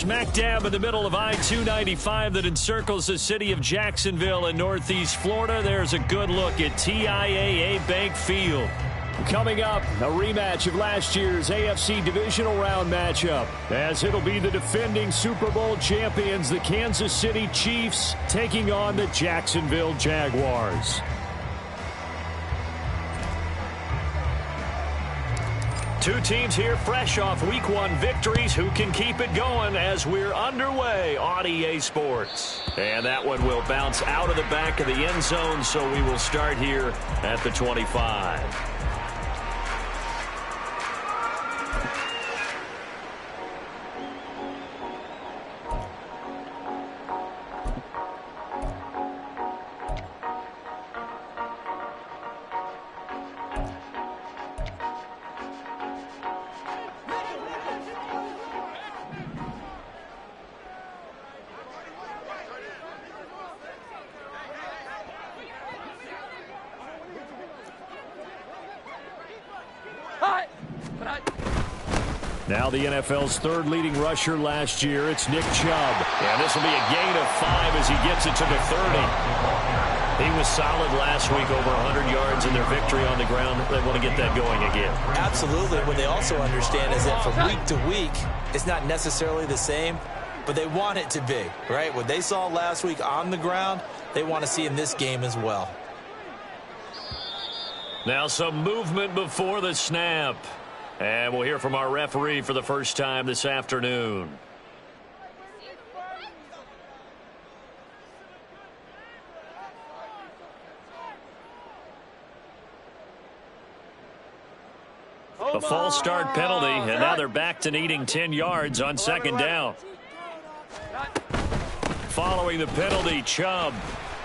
smack dab in the middle of I-295 that encircles the city of Jacksonville in northeast Florida. There's a good look at TIAA Bank Field. Coming up, a rematch of last year's AFC Divisional Round matchup, as it'll be the defending Super Bowl champions, the Kansas City Chiefs, taking on the Jacksonville Jaguars. Two teams here fresh off Week 1 victories. Who can keep it going as we're underway on EA Sports? And that one will bounce out of the back of the end zone, so we will start here at the 25. Now the NFL's third leading rusher last year, it's Nick Chubb. And this will be a gain of 5 as he gets it to the 30. He was solid last week, over 100 yards in their victory on the ground. They want to get that going again. Absolutely. What they also understand is that from week to week, it's not necessarily the same, but they want it to be, right? What they saw last week on the ground, they want to see in this game as well. Now some movement before the snap. And we'll hear from our referee for the first time this afternoon. A false start penalty, and now they're back to needing 10 yards on second down. Following the penalty, Chubb.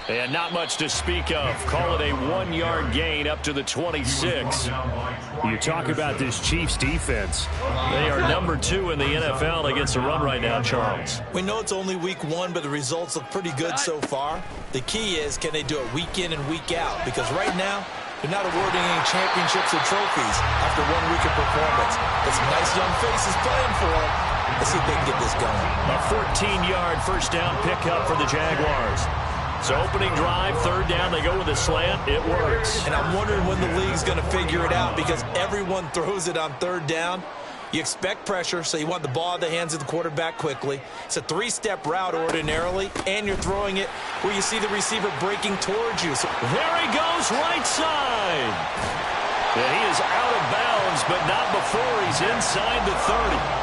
And not much to speak of. Call it a 1-yard gain up to the 26. You talk about this Chiefs defense. They are number 2 in the NFL against the run right now, Charles. We know it's only week 1, but the results look pretty good so far. The key is, can they do it week in and week out? Because right now, they're not awarding any championships or trophies after 1 week of performance. There's some nice young faces playing for them. Let's see if they can get this going. A 14-yard first down pickup for the Jaguars. So opening drive, third down, they go with a slant. It works. And I'm wondering when the league's going to figure it out, because everyone throws it on third down. You expect pressure, so you want the ball in the hands of the quarterback quickly. It's a 3-step route ordinarily, and you're throwing it where you see the receiver breaking towards you. So there he goes, right side. And he is out of bounds, but not before he's inside the 30.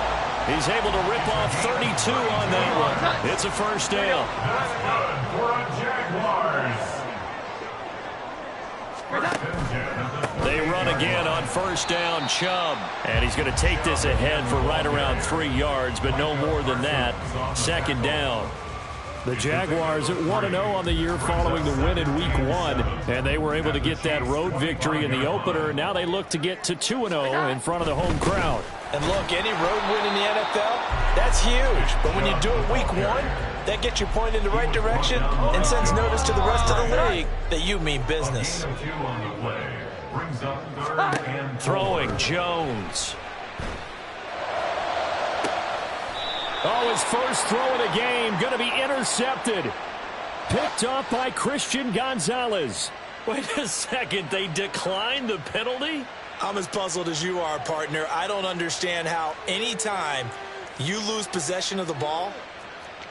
He's able to rip off 32 on that one. It's a first down. They run again on first down, Chubb. And he's going to take this ahead for right around 3 yards, but no more than that. Second down. The Jaguars at 1-0 on the year following the win in Week 1, and they were able to get that road victory in the opener. Now they look to get to 2-0 in front of the home crowd. And look, any road win in the NFL, that's huge. But when you do it Week 1, that gets you pointed in the right direction and sends notice to the rest of the league that you mean business. Throwing Jones. Oh, his first throw of the game going to be intercepted. Picked off by Christian Gonzalez. Wait a second, they declined the penalty? I'm as puzzled as you are, partner. I don't understand how anytime you lose possession of the ball,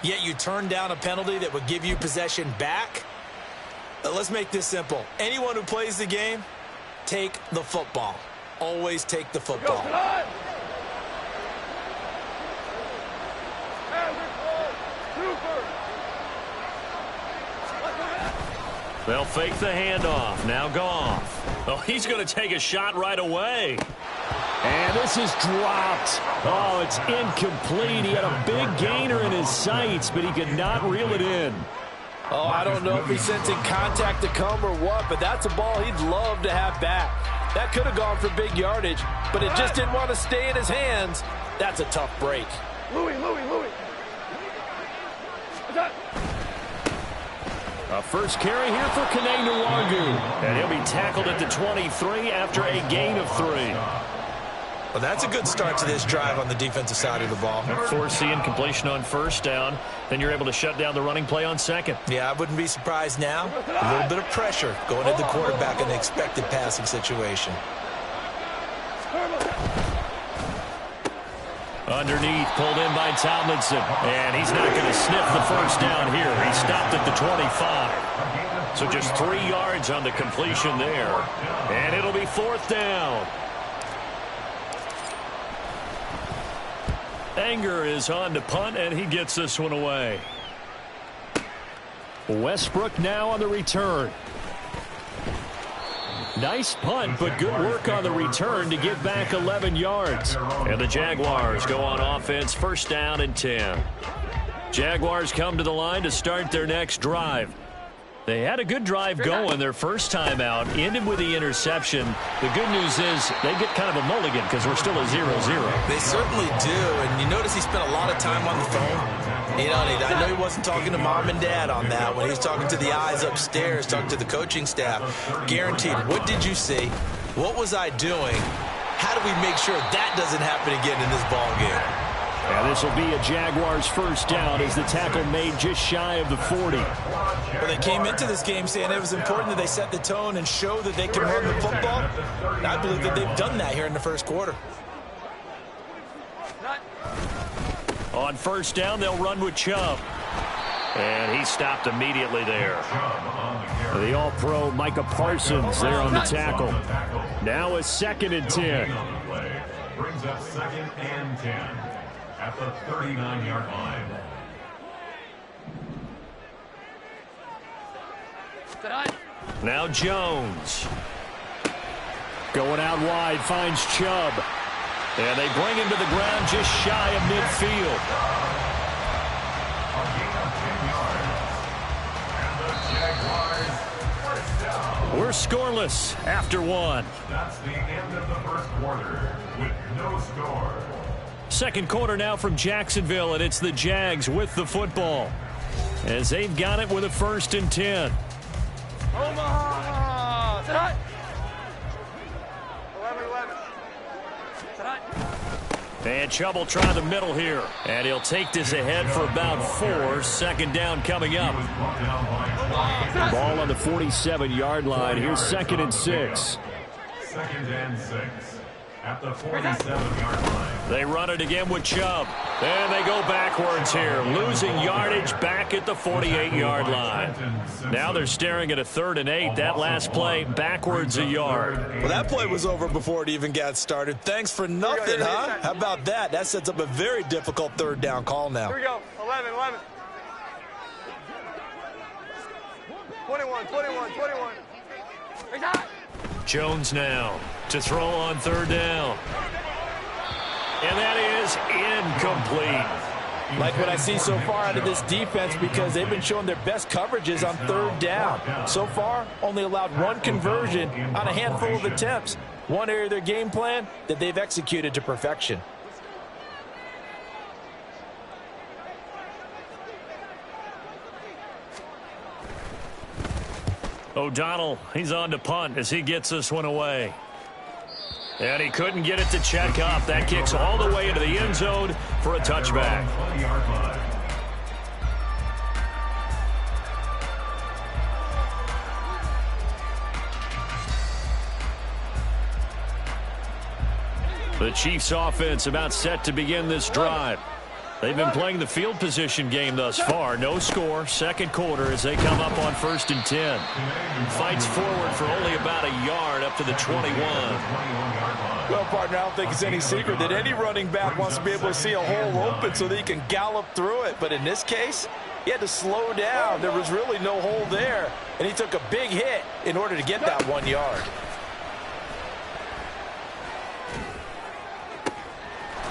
yet you turn down a penalty that would give you possession back. Let's make this simple. Anyone who plays the game, take the football. Always take the football. They'll fake the handoff. Now Goff. Oh, he's going to take a shot right away. And this is dropped. Oh, it's incomplete. He had a big gainer in his sights, but he could not reel it in. Oh, I don't know if he's sensing contact to come or what, but that's a ball he'd love to have back. That could have gone for big yardage, but it just didn't want to stay in his hands. That's a tough break. Louis. A first carry here for Kene Nwangu. And he'll be tackled at the 23 after a gain of 3. Well, that's a good start to this drive on the defensive side of the ball. Force the incompletion on first down. Then you're able to shut down the running play on second. Yeah, I wouldn't be surprised now. A little bit of pressure going at the quarterback in the expected passing situation. Underneath, pulled in by Tomlinson. And he's not going to sniff the first down here. He stopped at the 25. So just 3 yards on the completion there. And it'll be fourth down. Anger is on to punt, and he gets this one away. Westbrook now on the return. Nice punt, but good work on the return to get back 11 yards. And the Jaguars go on offense, first down and 10. Jaguars come to the line to start their next drive. They had a good drive going their first time out, ended with the interception. The good news is they get kind of a mulligan because we're still at 0-0. They certainly do, and you notice he spent a lot of time on the phone. You know, I know he wasn't talking to mom and dad on that when he was talking to the eyes upstairs, talking to the coaching staff. Guaranteed, what did you see? What was I doing? How do we make sure that doesn't happen again in this ball game? And this will be a Jaguars first down as the tackle made just shy of the 40. Well, they came into this game saying it was important that they set the tone and show that they can run the football. And I believe that they've done that here in the first quarter. On first down, they'll run with Chubb. And he stopped immediately there. The All-Pro Micah Parsons there on the tackle. Now a second and 10. Brings up second and 10 at the 39-yard line. Now Jones. Going out wide, finds Chubb. And they bring him to the ground just shy of midfield. We're scoreless after one. That's the end of the first quarter with no score. Second quarter now from Jacksonville, and it's the Jags with the football as they've got it with a first and 10. Omaha! Tonight. 11-11. And Chubb will try the middle here. And he'll take this ahead for about 4. Second down coming up. Ball on the 47-yard line. Here's second and 6. Second and 6 at the 47-yard line. They run it again with Chubb. And they go backwards here, losing yardage back at the 48-yard line. Now they're staring at a 3rd and 8. That last play backwards a yard. Well, that play was over before it even got started. Thanks for nothing, huh? How about that? That sets up a very difficult 3rd down call now. Here we go. 11-11. 21. Jones now to throw on 3rd down. And that is incomplete. Like what I see so far out of this defense because they've been showing their best coverages on 3rd down. So far, only allowed 1 conversion on a handful of attempts. One area of their game plan that they've executed to perfection. O'Donnell, he's on to punt as he gets this one away. And he couldn't get it to check up. That kicks all the way into the end zone for a touchback. The Chiefs offense about set to begin this drive. They've been playing the field position game thus far. No score. Second quarter as they come up on 1st and 10. Fights forward for only about a yard up to the 21. Well, partner, I don't think it's any secret that any running back wants to be able to see a hole open so that he can gallop through it. But in this case, he had to slow down. There was really no hole there. And he took a big hit in order to get that 1 yard.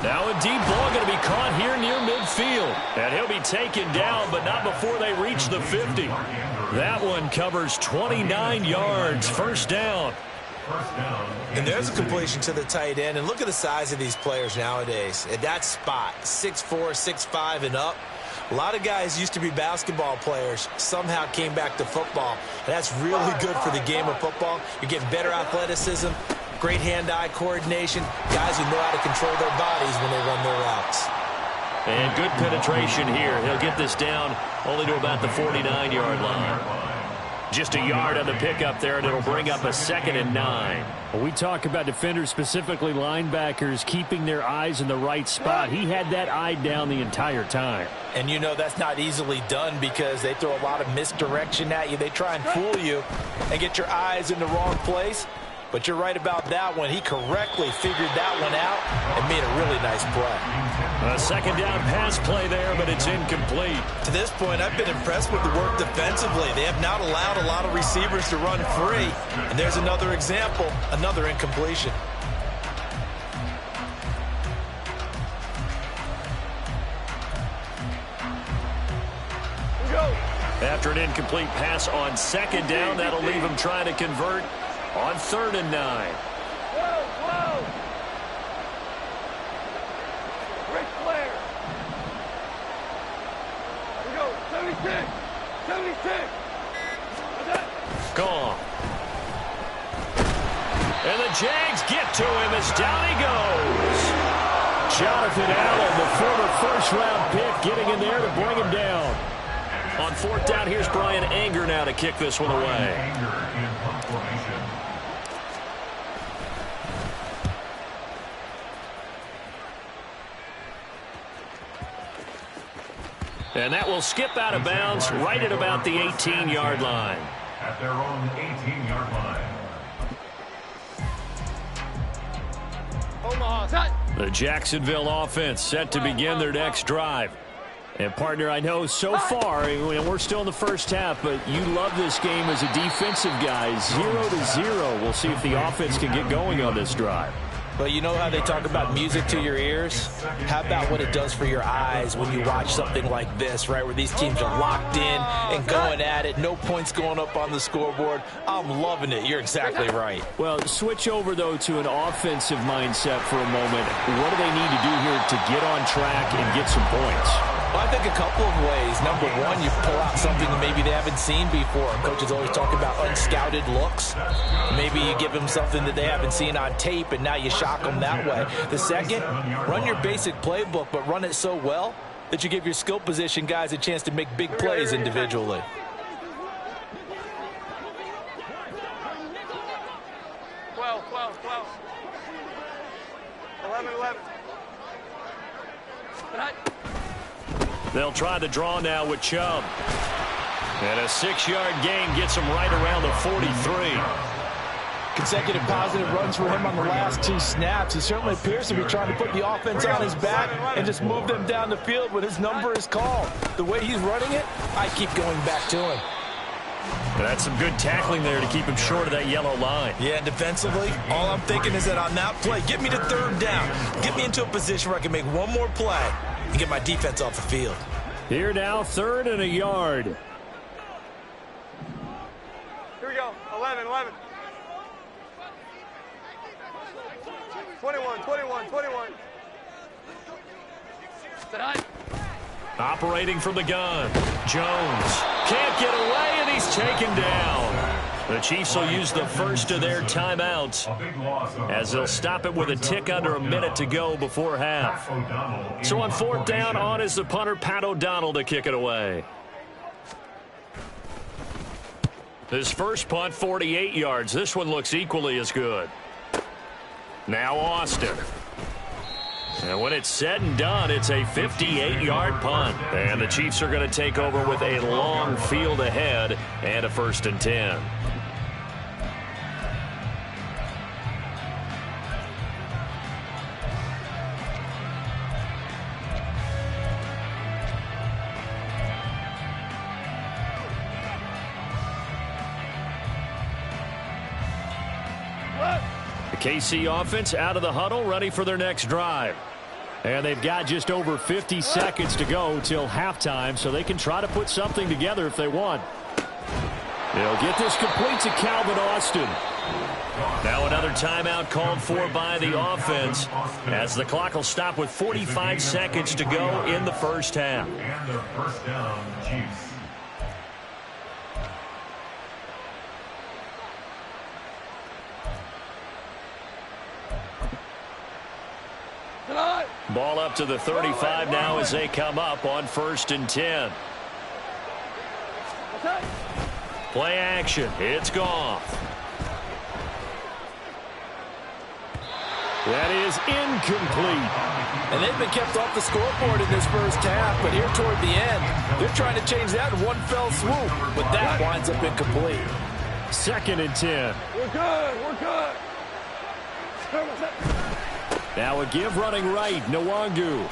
Now a deep ball going to be caught here near midfield. And he'll be taken down, but not before they reach the 50. That one covers 29 yards. First down. And there's a completion to the tight end. And look at the size of these players nowadays. At that spot, 6'4", 6'5", and up. A lot of guys used to be basketball players, somehow came back to football. And that's really good for the game of football. You're getting better athleticism, Great hand-eye coordination. Guys who know how to control their bodies when they run their routes. And good penetration here. He'll get this down only to about the 49-yard line. Just a yard on the pickup there, and it'll bring up a 2nd and 9. Well, we talk about defenders, specifically linebackers, keeping their eyes in the right spot. He had that eye down the entire time. And you know that's not easily done because they throw a lot of misdirection at you. They try and fool you and get your eyes in the wrong place. But you're right about that one. He correctly figured that one out and made a really nice play. A 2nd down pass play there, but it's incomplete. To this point, I've been impressed with the work defensively. They have not allowed a lot of receivers to run free. And there's another example, another incompletion. After an incomplete pass on 2nd down, that'll leave him trying to convert on 3rd and 9. Whoa! Ric Flair! Here we go, 76! 76! Gone. And the Jags get to him as down he goes. Jonathan Allen, the former first-round pick, getting in there to bring him down. On 4th down, here's Brian Anger now to kick this one away. And that will skip out of bounds right at about the 18-yard line. At their own 18-yard line. Omaha, cut! The Jacksonville offense set to begin their next drive. And, partner, I know so far, and we're still in the first half, but you love this game as a defensive guy. 0-0. We'll see if the offense can get going on this drive. But you know how they talk about music to your ears? How about what it does for your eyes when you watch something like this, right, where these teams are locked in and going at it, no points going up on the scoreboard? I'm loving it. You're exactly right. Well, switch over, though, to an offensive mindset for a moment. What do they need to do here to get on track and get some points? Well, I think a couple of ways. Number one, you pull out something that maybe they haven't seen before. Coaches always talk about unscouted looks. Maybe you give them something that they haven't seen on tape, and now you shock them that way. The second, run your basic playbook, but run it so well that you give your skill position guys a chance to make big plays individually. Twelve. 11. They'll try the draw now with Chubb. And a 6-yard gain gets him right around the 43. Consecutive positive runs for him on the last 2 snaps. He certainly appears to be trying to put the offense on his back and just move them down the field when his number is called. The way he's running it, I keep going back to him. That's some good tackling there to keep him short of that yellow line. Yeah, and defensively, all I'm thinking is that on that play, get me to 3rd down. Get me into a position where I can make one more play and get my defense off the field. Here now, 3rd and a yard. Here we go, 11. 21. Operating from the gun. Jones can't get away, and he's taken down. The Chiefs will use the first of their timeouts as they'll stop it with a tick under a minute to go before half. So on 4th down, on is the punter, Pat O'Donnell, to kick it away. His first punt, 48 yards. This one looks equally as good. Now Austin. And when it's said and done, it's a 58-yard punt. And the Chiefs are going to take over with a long field ahead and a 1st and 10. The KC offense out of the huddle, ready for their next drive. And they've got just over 50 seconds to go till halftime, so they can try to put something together if they want. They'll get this complete to Calvin Austin. Now another timeout called for by the offense as the clock will stop with 45 seconds to go in the first half. And their first down, Chiefs. Ball up to the 35 now as they come up on 1st and 10. Play action. It's Goff. That is incomplete. And they've been kept off the scoreboard in this first half, but here toward the end, they're trying to change that in one fell swoop, but that winds up incomplete. 2nd and 10. We're good. We're good. Now a give running right, Nwangu.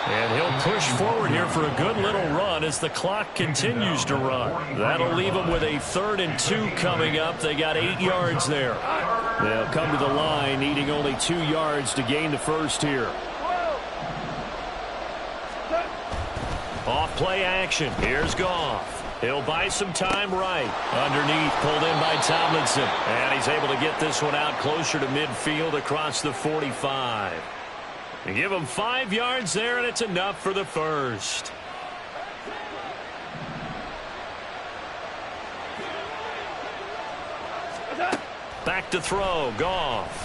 And he'll push forward here for a good little run as the clock continues to run. That'll leave them with a 3rd and 2 coming up. They got 8 yards there. They'll come to the line needing only 2 yards to gain the first here. Off play action. Here's Goff. He'll buy some time right. Underneath, pulled in by Tomlinson. And he's able to get this one out closer to midfield across the 45. They give him 5 yards there, and it's enough for the first. Back to throw, Goff.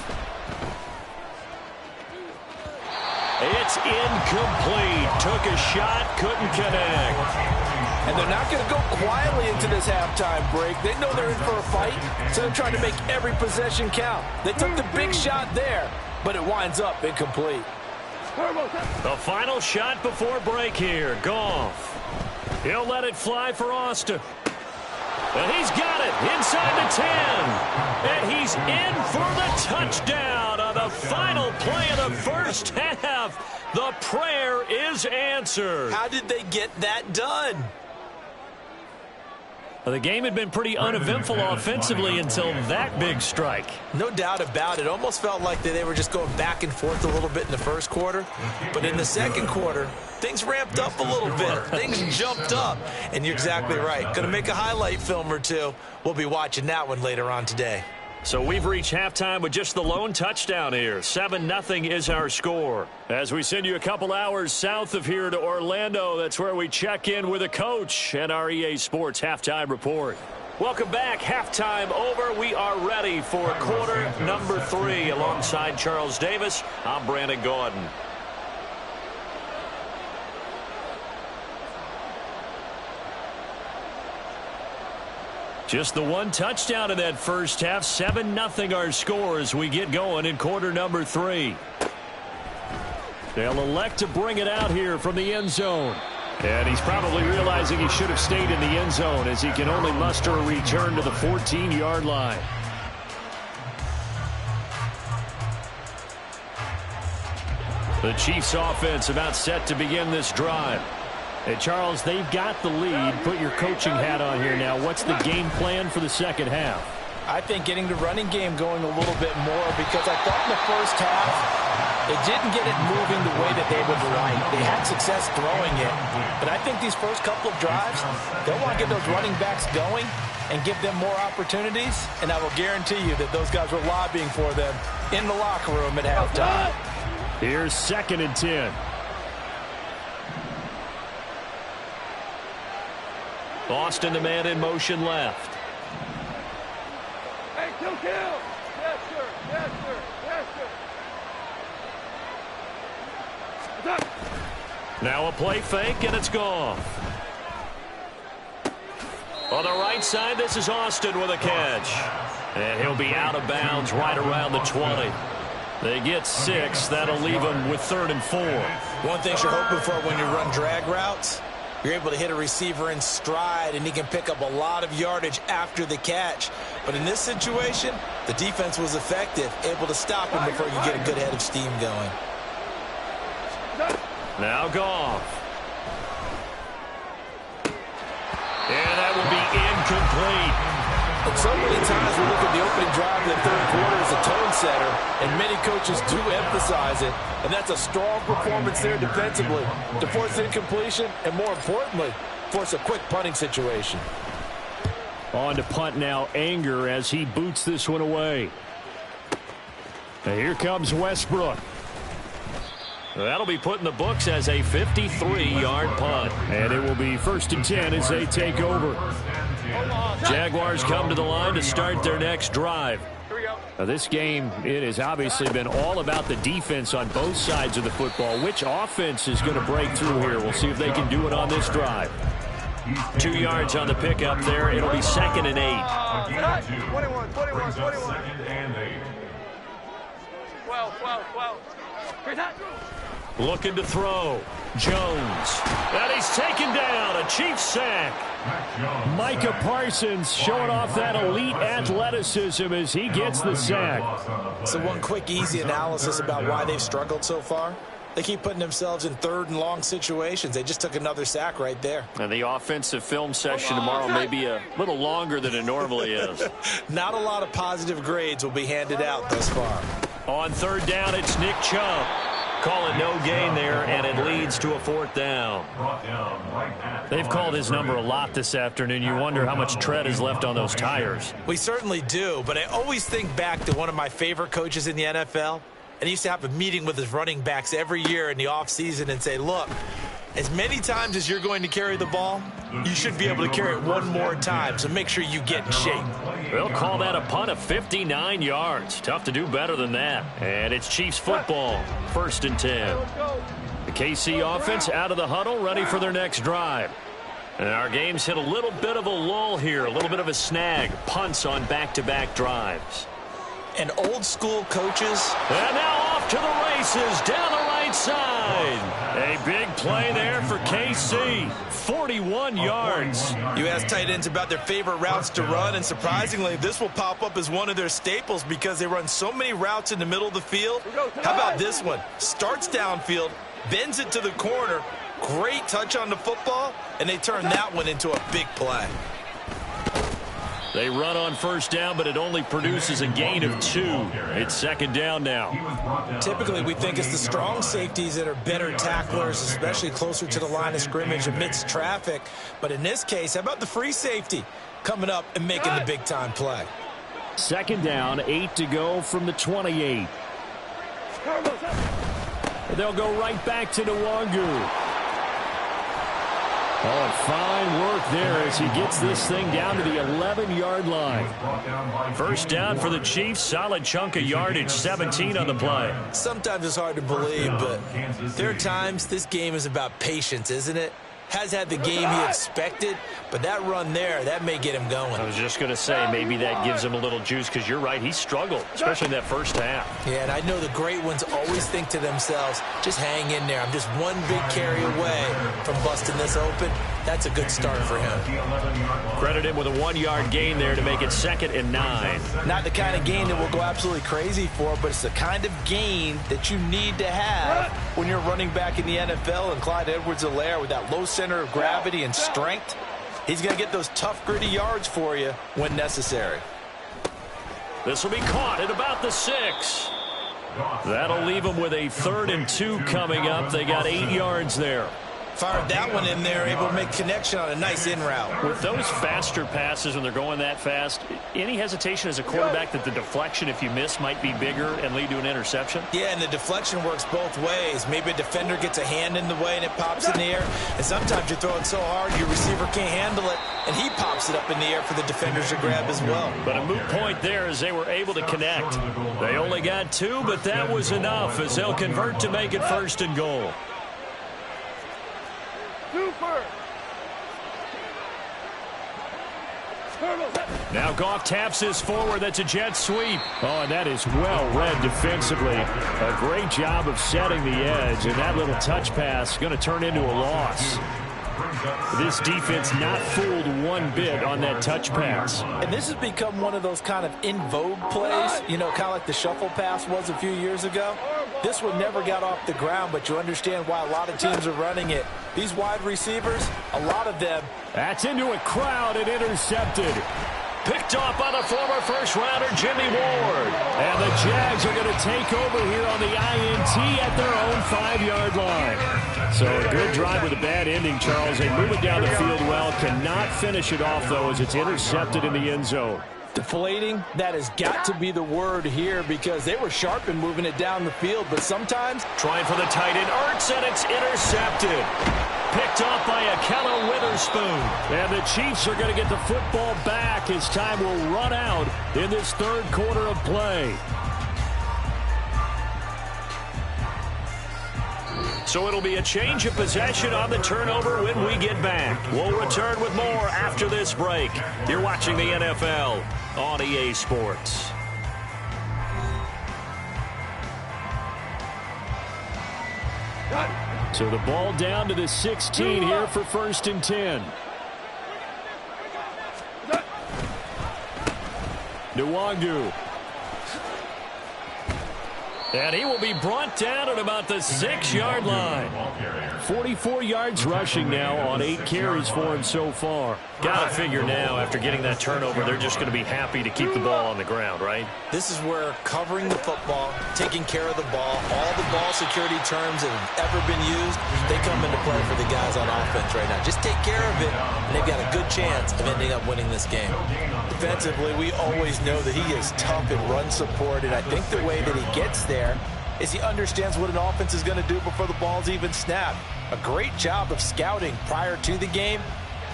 It's incomplete. Took a shot, couldn't connect. And they're not going to go quietly into this halftime break. They know they're in for a fight, so they're trying to make every possession count. They took the big shot there, but it winds up incomplete. The final shot before break here. Goff. He'll let it fly for Austin. And he's got it inside the 10. And he's in for the touchdown on the final play of the first half. The prayer is answered. How did they get that done? The game had been pretty uneventful offensively until that big strike. No doubt about it. Almost felt like they were just going back and forth a little bit in the first quarter. But in the second quarter, things ramped up a little bit. Things jumped up. And you're exactly right. Going to make a highlight film or two. We'll be watching that one later on today. So we've reached halftime with just the lone touchdown here. 7-0 is our score. As we send you a couple hours south of here to Orlando, that's where we check in with a coach and our EA Sports Halftime Report. Welcome back. Halftime over. We are ready for quarter number 3. Alongside Charles Davis, I'm Brandon Gordon. Just the one touchdown in that first half. 7-0 our score as we get going in quarter number 3. They'll elect to bring it out here from the end zone. And he's probably realizing he should have stayed in the end zone as he can only muster a return to the 14-yard line. The Chiefs offense about set to begin this drive. Hey, Charles, they've got the lead. Put your coaching hat on here now. What's the game plan for the second half? I think getting the running game going a little bit more, because I thought in the first half they didn't get it moving the way that they would like. They had success throwing it, but I think these first couple of drives, they'll want to get those running backs going and give them more opportunities, and I will guarantee you that those guys were lobbying for them in the locker room at halftime. Here's 2nd and 10. Austin, the man in motion left. Hey, kill. Yes, sir. Yes, sir. Yes, sir. Now a play fake, and it's gone. On the right side, this is Austin with a catch. And he'll be out of bounds right around the 20. They get 6. That'll leave them with 3rd and 4. One thing you're hoping for when you run drag routes, you're able to hit a receiver in stride, and he can pick up a lot of yardage after the catch. But in this situation, the defense was effective, able to stop him before you get a good head of steam going. Now Goff. And that will be incomplete. And so many times we look at the opening drive of the third quarter as a tone setter, and many coaches do emphasize it, and that's a strong performance there defensively to force incompletion and, more importantly, force a quick punting situation. On to punt now, Anger, as he boots this one away. And here comes Westbrook. That'll be put in the books as a 53-yard punt. And it will be 1st and 10 as they take over. Jaguars come to the line to start their next drive. This game, it has obviously been all about the defense on both sides of the football. Which offense is going to break through here? We'll see if they can do it on this drive. 2 yards on the pickup there. It'll be 2nd and 8. 21. 2nd and 8. 12. Looking to throw. Jones. And he's taken down. A Chiefs sack. Micah Parsons showing off that elite athleticism as he gets the sack. So one quick, easy analysis about why they've struggled so far. They keep putting themselves in 3rd and long situations. They just took another sack right there. And the offensive film session tomorrow may be a little longer than it normally is. Not a lot of positive grades will be handed out thus far. On 3rd down, it's Nick Chubb. Call it no gain there, and it leads to a 4th down. They've called his number a lot this afternoon. You wonder how much tread is left on those tires. We certainly do, but I always think back to one of my favorite coaches in the NFL. And he used to have a meeting with his running backs every year in the offseason and say, look, as many times as you're going to carry the ball, you should be able to carry it one more time, so make sure you get in shape. They'll call that a punt of 59 yards. Tough to do better than that. And it's Chiefs football, 1st and 10. The KC offense out of the huddle, ready for their next drive. And our game's hit a little bit of a lull here, a little bit of a snag. Punts on back-to-back drives. And old school coaches. And now off to the races down the right side. A big play there for KC. 41 yards. You ask tight ends about their favorite routes to run, and surprisingly, this will pop up as one of their staples because they run so many routes in the middle of the field. How about this one? Starts downfield, bends it to the corner. Great touch on the football, and they turn that one into a big play. They run on 1st down, but it only produces a gain of 2. It's 2nd down now. Typically, we think it's the strong safeties that are better tacklers, especially closer to the line of scrimmage amidst traffic. But in this case, how about the free safety coming up and making the big-time play? 2nd down, 8 to go from the 28. They'll go right back to Nwangu. Oh, and fine work there as he gets this thing down to the 11-yard line. 1st down for the Chiefs. Solid chunk of yardage, 17 on the play. Sometimes it's hard to believe, but there are times this game is about patience, isn't it? Has had the game he expected, but that run there, that may get him going. I was just going to say, maybe that gives him a little juice because you're right, he struggled, especially in that 1st half. Yeah, and I know the great ones always think to themselves, just hang in there. I'm just one big carry away from busting this open. That's a good start for him. Credit him with a 1-yard gain there to make it 2nd and 9. Not the kind of gain that we'll go absolutely crazy for, but it's the kind of gain that you need to have when you're running back in the NFL. And Clyde Edwards-Helaire with that low center of gravity and strength, he's going to get those tough, gritty yards for you when necessary. This will be caught at about the 6. That'll leave them with a 3rd and 2 coming up. They got 8 yards there. Fired that one in there, able to make connection on a nice in route. With those faster passes when they're going that fast, any hesitation as a quarterback that the deflection, if you miss, might be bigger and lead to an interception? Yeah, and the deflection works both ways. Maybe a defender gets a hand in the way and it pops in the air. And sometimes you're throwing so hard your receiver can't handle it, and he pops it up in the air for the defenders to grab as well. But a moot point there as they were able to connect. They only got 2, but that was enough as they'll convert to make it 1st and goal. Now Goff taps this forward. That's a jet sweep. Oh, and that is well read defensively. A great job of setting the edge, and that little touch pass is going to turn into a loss. This defense not fooled one bit on that touch pass. And this has become one of those kind of in vogue plays, you know, kind of like the shuffle pass was a few years ago. This one never got off the ground, but you understand why a lot of teams are running it. These wide receivers, a lot of them. That's into a crowd and intercepted. Picked off by the former first-rounder Jimmy Ward. And the Jags are going to take over here on the INT at their own 5-yard line. So a good drive with a bad ending, Charles. They move it down the field well. Cannot finish it off, though, as it's intercepted in the end zone. Deflating, that has got to be the word here because they were sharp in moving it down the field, but sometimes... Trying for the tight end, Ertz, and it's intercepted. Picked off by Akella Withers Witherspoon. And the Chiefs are going to get the football back as time will run out in this third quarter of play. So it'll be a change of possession on the turnover when we get back. We'll return with more after this break. You're watching the NFL on EA Sports. So the ball down to the 16 here for 1st and 10. Nwangu. And he will be brought down at about the 6-yard line. 44 yards rushing now on 8 carries for him so far. Got to figure now, after getting that turnover, they're just going to be happy to keep the ball on the ground, right? This is where covering the football, taking care of the ball, all the ball security terms that have ever been used, they come into play for the guys on offense right now. Just take care of it, and they've got a good chance of ending up winning this game. Defensively, we always know that he is tough in run support, and I think the way that he gets there is he understands what an offense is going to do before the ball's even snapped. A great job of scouting prior to the game,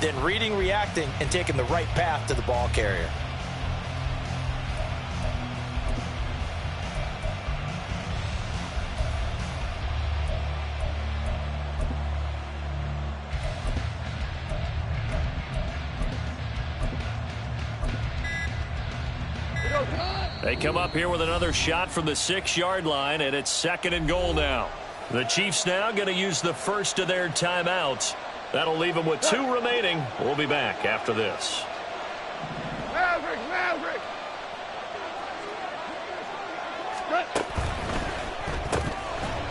then reading, reacting, and taking the right path to the ball carrier. They come up here with another shot from the 6-yard line, and it's 2nd and goal now. The Chiefs now going to use the first of their timeouts. That'll leave them with 2 remaining. We'll be back after this. Maverick.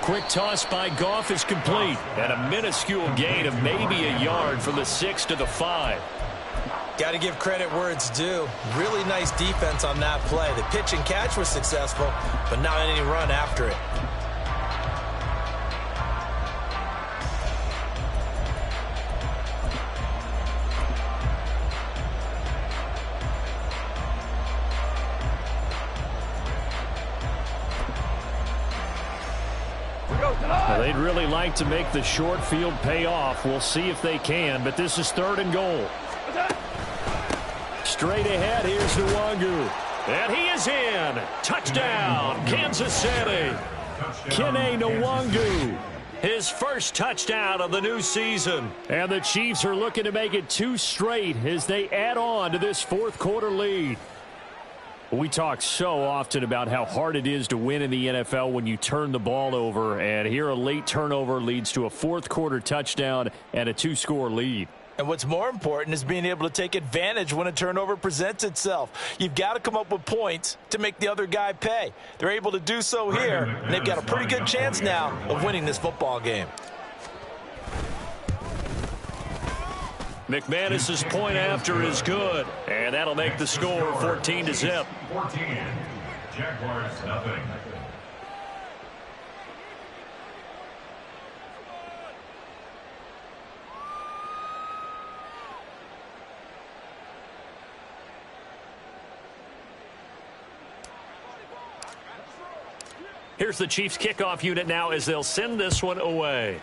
Quick toss by Goff is complete. And a minuscule gain of maybe a yard from the 6 to the 5. Got to give credit where it's due. Really nice defense on that play. The pitch and catch was successful, but not any run after it. Well, they'd really like to make the short field pay off. We'll see if they can, but this is 3rd and goal. Straight ahead, here's Nwangu. And he is in. Touchdown, Kansas City. G.0.A.T. Nwangu. His first touchdown of the new season. And the Chiefs are looking to make it 2 straight as they add on to this 4th quarter lead. We talk so often about how hard it is to win in the NFL when you turn the ball over. And here a late turnover leads to a 4th quarter touchdown and a 2-score lead. And what's more important is being able to take advantage when a turnover presents itself. You've got to come up with points to make the other guy pay. They're able to do so here, and they've got a pretty good chance now of winning this football game. McManus's point after is good, and that'll make the score 14-0. 14. Jaguars nothing. Here's the Chiefs kickoff unit now as they'll send this one away.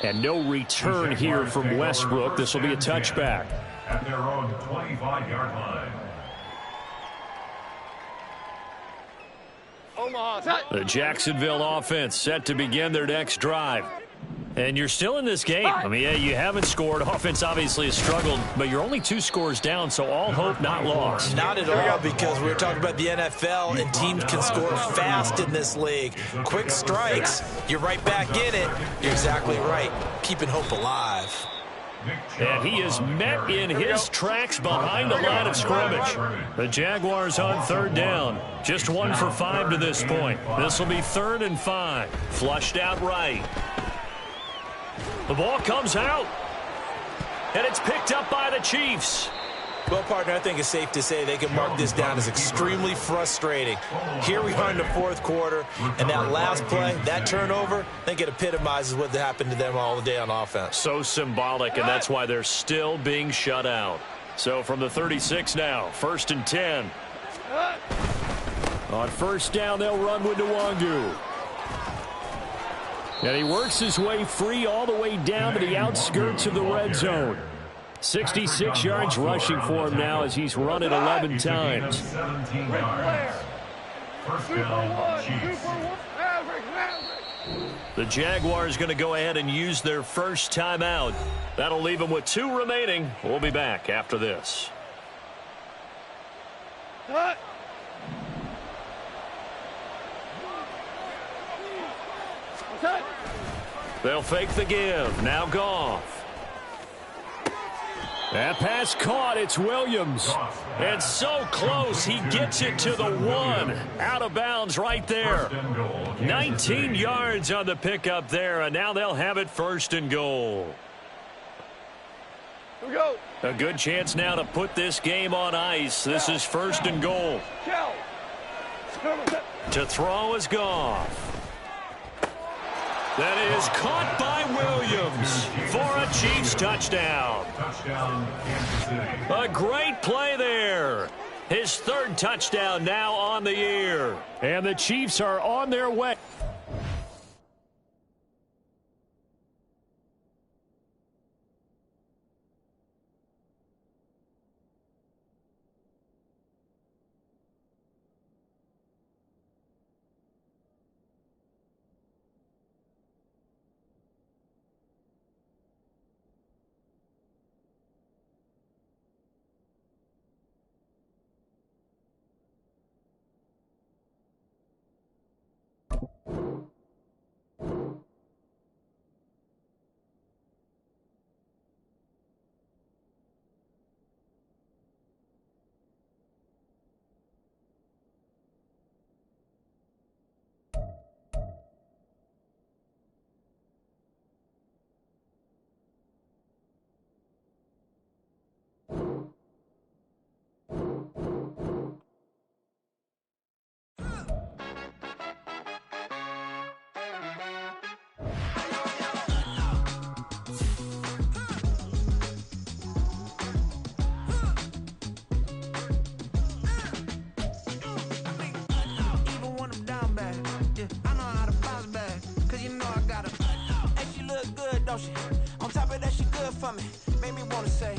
And no return here from Westbrook. This will be a touchback. At their own 25-yard line. The Jacksonville offense set to begin their next drive. And you're still in this game. I mean, yeah, you haven't scored. Offense obviously has struggled, but you're only 2 scores down, so all hope not lost. Not at all, because we were talking about the NFL, and teams can score fast in this league. Quick strikes, you're right back in it. You're exactly right. Keeping hope alive. And he is met in his tracks behind the line of scrimmage. The Jaguars on 3rd down. Just 1 for 5 to this point. This will be 3rd and 5. Flushed out right. The ball comes out, and it's picked up by the Chiefs. Well, partner, I think it's safe to say they can mark this down as extremely frustrating. Here we are in the 4th quarter, and that last play, that turnover, I think it epitomizes what happened to them all day on offense. So symbolic, and that's why they're still being shut out. So from the 36 now, 1st and 10. On 1st down, they'll run with Nwangu. And he works his way free all the way down to the outskirts of the red zone. 66 yards rushing for him now as he's run it 11 times. 17 yards. First down, Chiefs. The Jaguars going to go ahead and use their first timeout. That'll leave them with 2 remaining. We'll be back after this. They'll fake the give. Now Goff. That pass caught. It's Williams. And so close. He gets it to the 1. Out of bounds right there. 19 yards on the pickup there. And now they'll have it 1st and goal. Here we go. A good chance now to put this game on ice. This is 1st and goal. To throw is Goff. That is caught by Williams for a Chiefs touchdown. Touchdown, Kansas City. A great play there. His 3rd touchdown now on the year. And the Chiefs are on their way. On top of that, she good for me. Made me wanna say,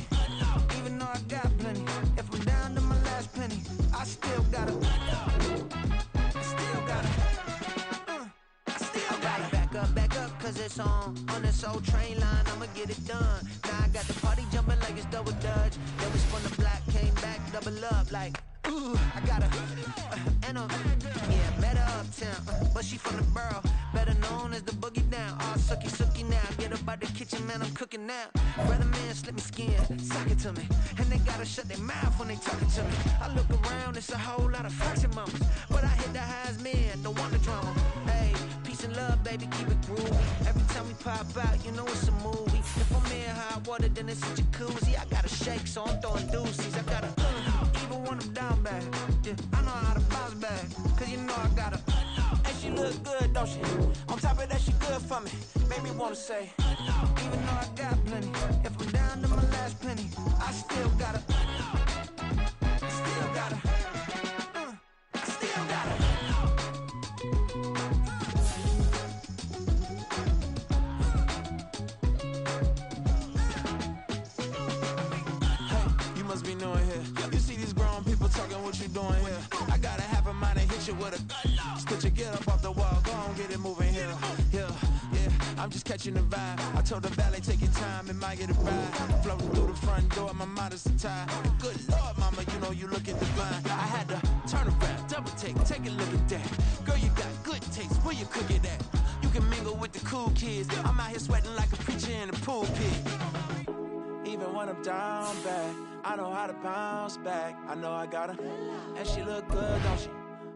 even though I got plenty, if I'm down to my last penny, I still gotta. Back up, cause it's on this old train line, I'ma get it done. Now I got the party jumping like it's double dutch. Then we spun the block, came back, double up like, ooh, I got a, yeah, met her uptown, but she from the borough, better known as the boogie down. All sucky now, get up out the kitchen, man, I'm cooking now. Brother man, slip me skin, sock it to me, and they gotta shut their mouth when they talking to me. I look around, it's a whole lot of fraction mamas, but I hit the highs, man, don't want the drama. Hey, peace and love, baby, keep it groovy. Every time we pop out, you know it's a movie. If I'm in hot water, then it's a jacuzzi. I gotta shake, so I'm throwing deuces. I gotta, even when I'm down bad, yeah, I know how to bounce back, cause you know I gotta. And she look good, don't she? On top of that, she good for me. Made me wanna say, even though I got plenty, if I'm down to my last penny, I still gotta, still gotta, still gotta. Hey, you must be new in here. You see these grown people talking, what you doing here? I gotta have a mind and hit you with a stitch you, get up off the wall, go on, get it moving here. Yeah, I'm just catching the vibe. I told the valet, take your time, it might get a ride. Floating through the front door, my modest attire. Good Lord, mama, you know you looking divine. I had to turn around, double take a look at that. Girl, you got good taste, where you cook it at? You can mingle with the cool kids. I'm out here sweating like a preacher in the pulpit. Even when I'm down bad, I know how to bounce back. I know I got her, and she look good, don't she?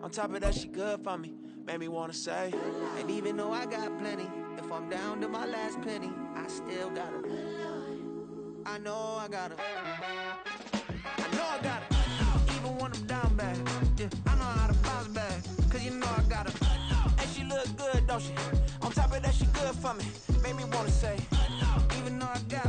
On top of that, she good for me. Made me wanna say, and even though I got plenty, if I'm down to my last penny, I still got her. I know I got her. I know I got her. Even when I'm down bad, yeah, I know how to bounce back, cause you know I got her. And she look good, don't she? On top of that, she good for me. Made me wanna say, even though I got